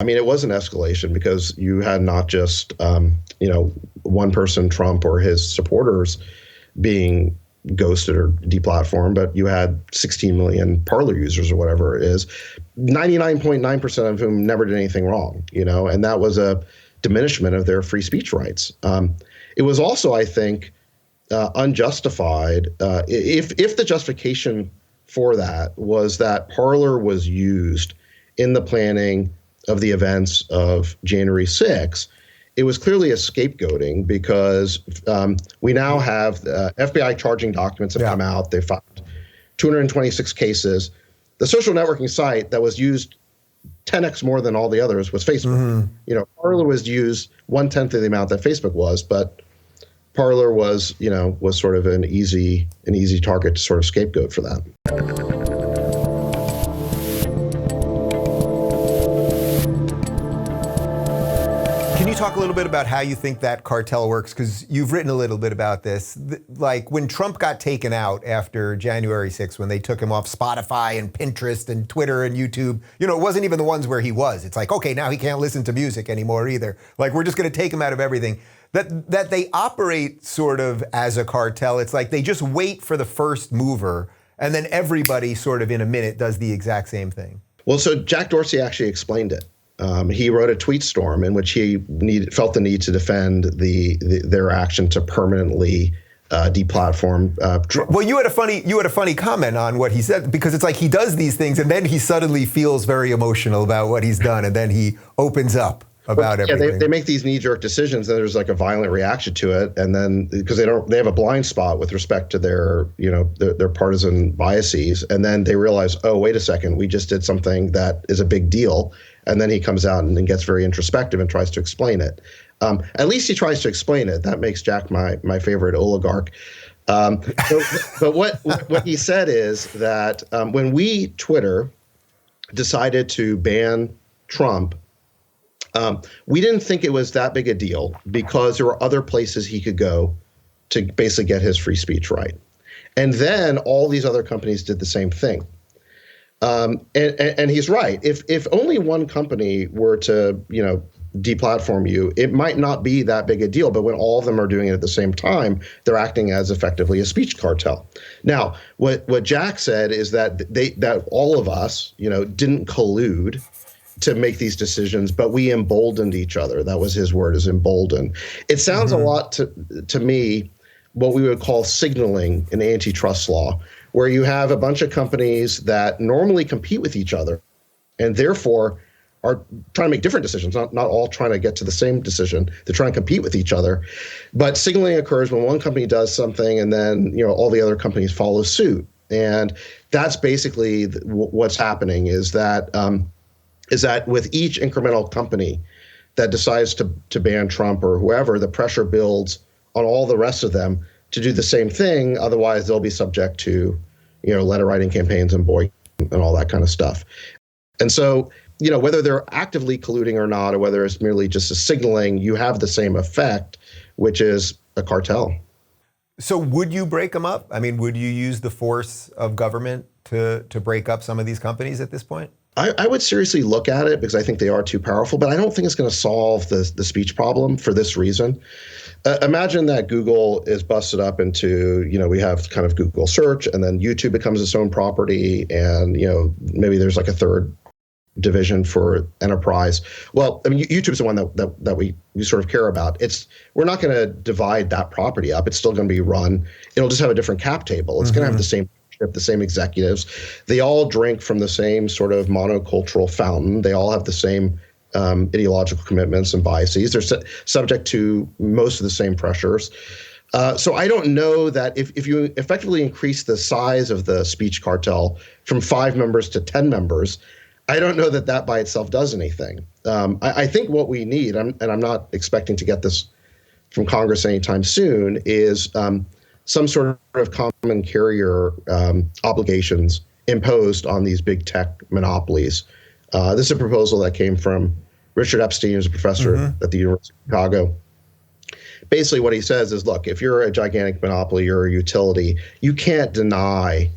I mean, it was an escalation because you had not just, one person, Trump, or his supporters being ghosted or deplatformed, but you had 16 million Parler users or whatever it is, 99.9% of whom never did anything wrong, and that was a diminishment of their free speech rights. It was also, I think, unjustified if the justification for that was that Parler was used in the planning of the events of January 6th. It was clearly a scapegoating because we now have FBI charging documents have come out. They found 226 cases. The social networking site that was used 10x more than all the others was Facebook. Parler was used 1/10 of the amount that Facebook was, but Parler was sort of an easy target to sort of scapegoat for that. Can you talk a little bit about how you think that cartel works? Because you've written a little bit about this. Like when Trump got taken out after January 6th, when they took him off Spotify and Pinterest and Twitter and YouTube, it wasn't even the ones where he was. It's like, okay, now he can't listen to music anymore either. Like, we're just going to take him out of everything. That they operate sort of as a cartel. It's like they just wait for the first mover, and then everybody sort of in a minute does the exact same thing. Well, so Jack Dorsey actually explained it. He wrote a tweet storm in which he felt the need to defend their action to permanently deplatform. Well, you had a funny comment on what he said, because it's like he does these things and then he suddenly feels very emotional about what he's done, and then he opens up about everything. Yeah, they make these knee-jerk decisions, and there's like a violent reaction to it, and then because they have a blind spot with respect to their partisan biases, and then they realize, oh, wait a second, we just did something that is a big deal, and then he comes out and gets very introspective and tries to explain it. At least he tries to explain it. That makes Jack my favorite oligarch. But what he said is that when we, Twitter, decided to ban Trump, we didn't think it was that big a deal because there were other places he could go to basically get his free speech right. And then all these other companies did the same thing. And he's right. If only one company were to, deplatform you, it might not be that big a deal. But when all of them are doing it at the same time, they're acting as effectively a speech cartel. Now, what Jack said is that that all of us, didn't collude to make these decisions, but we emboldened each other. That was his word, is embolden. It sounds a lot to me what we would call signaling in antitrust law, where you have a bunch of companies that normally compete with each other and therefore are trying to make different decisions, not all trying to get to the same decision. They're trying to compete with each other. But signaling occurs when one company does something and then all the other companies follow suit. And that's basically what's happening, is that with each incremental company that decides to ban Trump or whoever, the pressure builds on all the rest of them to do the same thing. Otherwise, they'll be subject to, letter writing campaigns and boycott and all that kind of stuff. And so, whether they're actively colluding or not, or whether it's merely just a signaling, you have the same effect, which is a cartel. So would you break them up? I mean, would you use the force of government to break up some of these companies at this point? I would seriously look at it because I think they are too powerful, but I don't think it's going to solve the speech problem for this reason. Imagine that Google is busted up into, we have kind of Google search, and then YouTube becomes its own property, and, maybe there's like a third division for enterprise. Well, I mean, YouTube's the one that we sort of care about. We're not going to divide that property up. It's still going to be run. It'll just have a different cap table. It's going to have the same executives. They all drink from the same sort of monocultural fountain. They all have the same ideological commitments and biases. They're subject to most of the same pressures. So I don't know that if you effectively increase the size of the speech cartel from 5 members to 10 members, I don't know that by itself does anything. I think what we need, and I'm not expecting to get this from Congress anytime soon, is some sort of common carrier obligations imposed on these big tech monopolies. This is a proposal that came from Richard Epstein, who's a professor at the University of Chicago. Basically what he says is, look, if you're a gigantic monopoly, you're a utility, you can't deny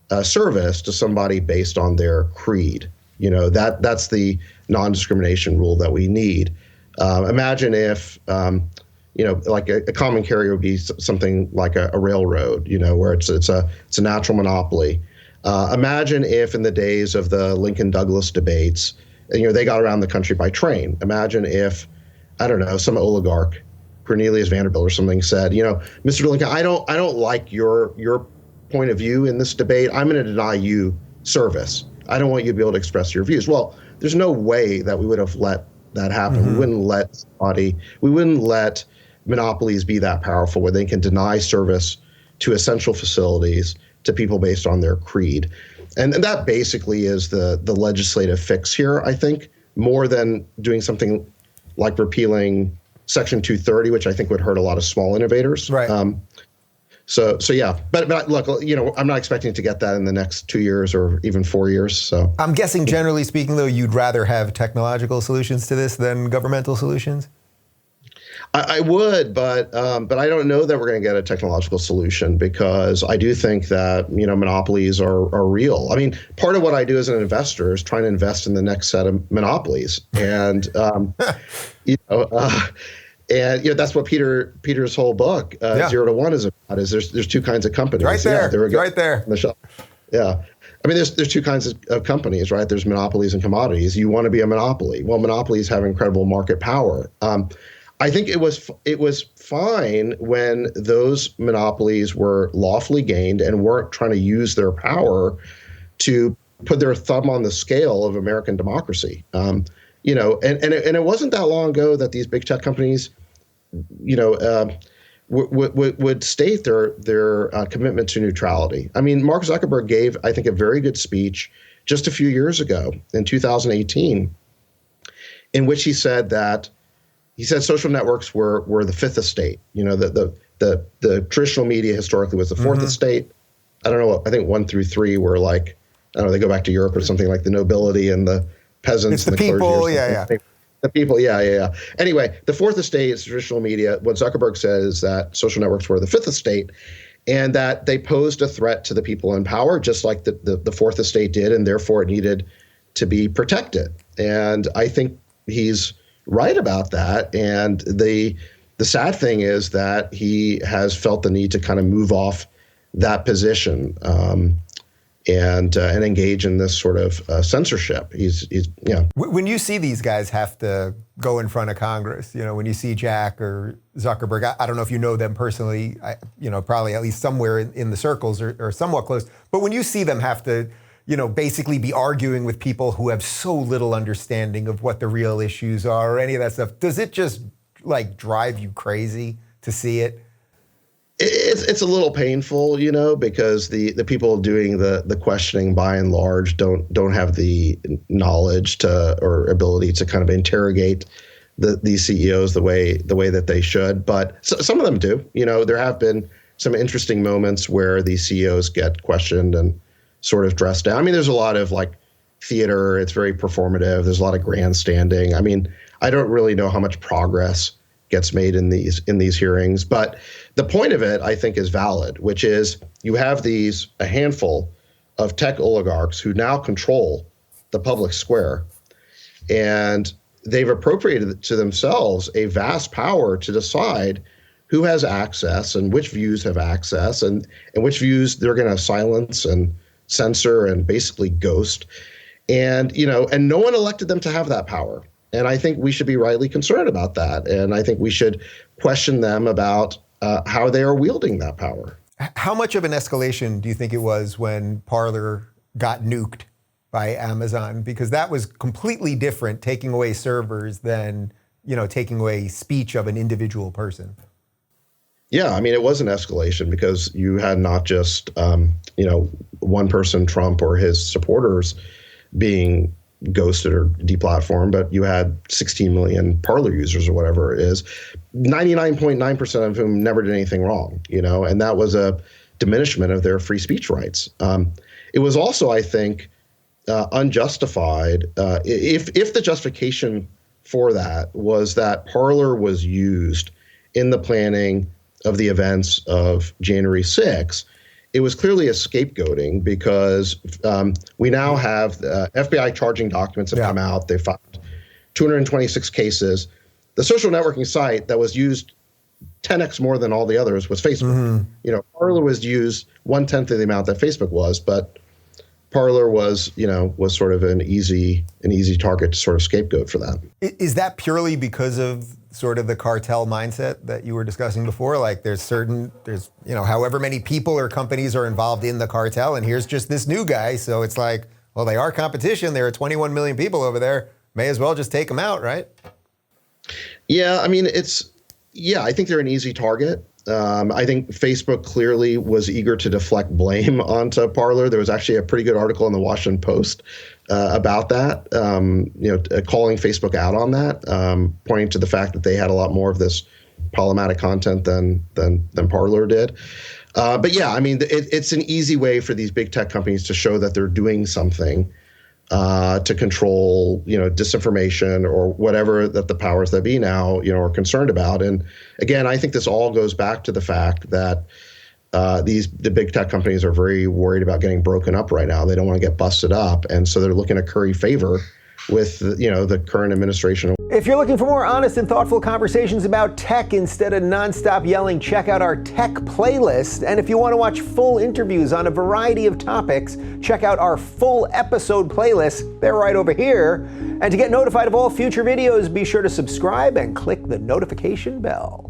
a service to somebody based on their creed. That's the non-discrimination rule that we need. Imagine if, like a common carrier would be something like a railroad, where it's a natural monopoly. Imagine if in the days of the Lincoln-Douglas debates, they got around the country by train. Imagine if, I don't know, some oligarch, Cornelius Vanderbilt or something, said, Mr. Lincoln, I don't like your point of view in this debate. I'm going to deny you service. I don't want you to be able to express your views. Well, there's no way that we would have let that happen. Mm-hmm. We wouldn't let monopolies be that powerful where they can deny service to essential facilities to people based on their creed. And that basically is the legislative fix here, I think, more than doing something like repealing Section 230, which I think would hurt a lot of small innovators. Right. So yeah, but look, I'm not expecting to get that in the next 2 years or even 4 years. So I'm guessing, generally speaking, though, you'd rather have technological solutions to this than governmental solutions? I would, but I don't know that we're going to get a technological solution, because I do think that monopolies are real. I mean, part of what I do as an investor is trying to invest in the next set of monopolies, and that's what Peter's whole book 0 to 1 is about. Is there's two kinds of companies. Right there, right there. Yeah. I mean, there's two kinds of companies, right? There's monopolies and commodities. You want to be a monopoly. Well, monopolies have incredible market power. I think it was fine when those monopolies were lawfully gained and weren't trying to use their power to put their thumb on the scale of American democracy. And it wasn't that long ago that these big tech companies, would state their commitment to neutrality. I mean, Mark Zuckerberg gave, I think, a very good speech just a few years ago in 2018, in which he said social networks were the fifth estate. The traditional media historically was the fourth estate. I don't know. I think 1 through 3 were like, I don't know, they go back to Europe or something, like the nobility and the peasants and the people, clergy. Yeah. The people, yeah. Anyway, the fourth estate is traditional media. What Zuckerberg says is that social networks were the fifth estate, and that they posed a threat to the people in power, just like the fourth estate did, and therefore it needed to be protected. And I think he's right about that. And the sad thing is that he has felt the need to kind of move off that position and engage in this sort of censorship. He's. When you see these guys have to go in front of Congress, when you see Jack or Zuckerberg, I don't know if you know them personally, probably at least somewhere in the circles or somewhat close, but when you see them have to, basically be arguing with people who have so little understanding of what the real issues are or any of that stuff, does it just drive you crazy to see it? It's a little painful, because the people doing the questioning by and large don't have the knowledge or ability to kind of interrogate these CEOs the way that they should. But some of them do. There have been some interesting moments where these CEOs get questioned and sort of dressed down. I mean, there's a lot of theater. It's very performative. There's a lot of grandstanding. I mean, I don't really know how much progress gets made in these hearings, but the point of it, I think, is valid, which is you have a handful of tech oligarchs who now control the public square, and they've appropriated to themselves a vast power to decide who has access and which views have access and which views they're going to silence and censor and basically ghost. And no one elected them to have that power. And I think we should be rightly concerned about that. And I think we should question them about how they are wielding that power. How much of an escalation do you think it was when Parler got nuked by Amazon? Because that was completely different, taking away servers, than taking away speech of an individual person. Yeah, I mean, it was an escalation because you had not just one person, Trump, or his supporters being ghosted or deplatformed, but you had 16 million Parler users or whatever it is, 99.9% of whom never did anything wrong, and that was a diminishment of their free speech rights. It was also, I think, unjustified. If the justification for that was that Parler was used in the planning of the events of January 6th, it was clearly a scapegoating, because we now have FBI charging documents have come out. They found 226 cases. The social networking site that was used 10x more than all the others was Facebook. Parler was used 1/10 of the amount that Facebook was, but Parler was sort of an easy target to sort of scapegoat for that. Is that purely because of sort of the cartel mindset that you were discussing before? Like there's however many people or companies are involved in the cartel, and here's just this new guy. So it's like, well, they are competition. There are 21 million people over there. May as well just take them out, right? Yeah, I mean, I think they're an easy target. I think Facebook clearly was eager to deflect blame onto Parler. There was actually a pretty good article in the Washington Post about that, calling Facebook out on that, pointing to the fact that they had a lot more of this problematic content than Parler did. But yeah, I mean, it's an easy way for these big tech companies to show that they're doing something to control, disinformation or whatever that the powers that be now, are concerned about. And again, I think this all goes back to the fact that the big tech companies are very worried about getting broken up right now. They don't want to get busted up, and so they're looking to curry favor with the current administration. If you're looking for more honest and thoughtful conversations about tech instead of nonstop yelling, check out our tech playlist. And if you want to watch full interviews on a variety of topics, check out our full episode playlist. They're right over here. And to get notified of all future videos, be sure to subscribe and click the notification bell.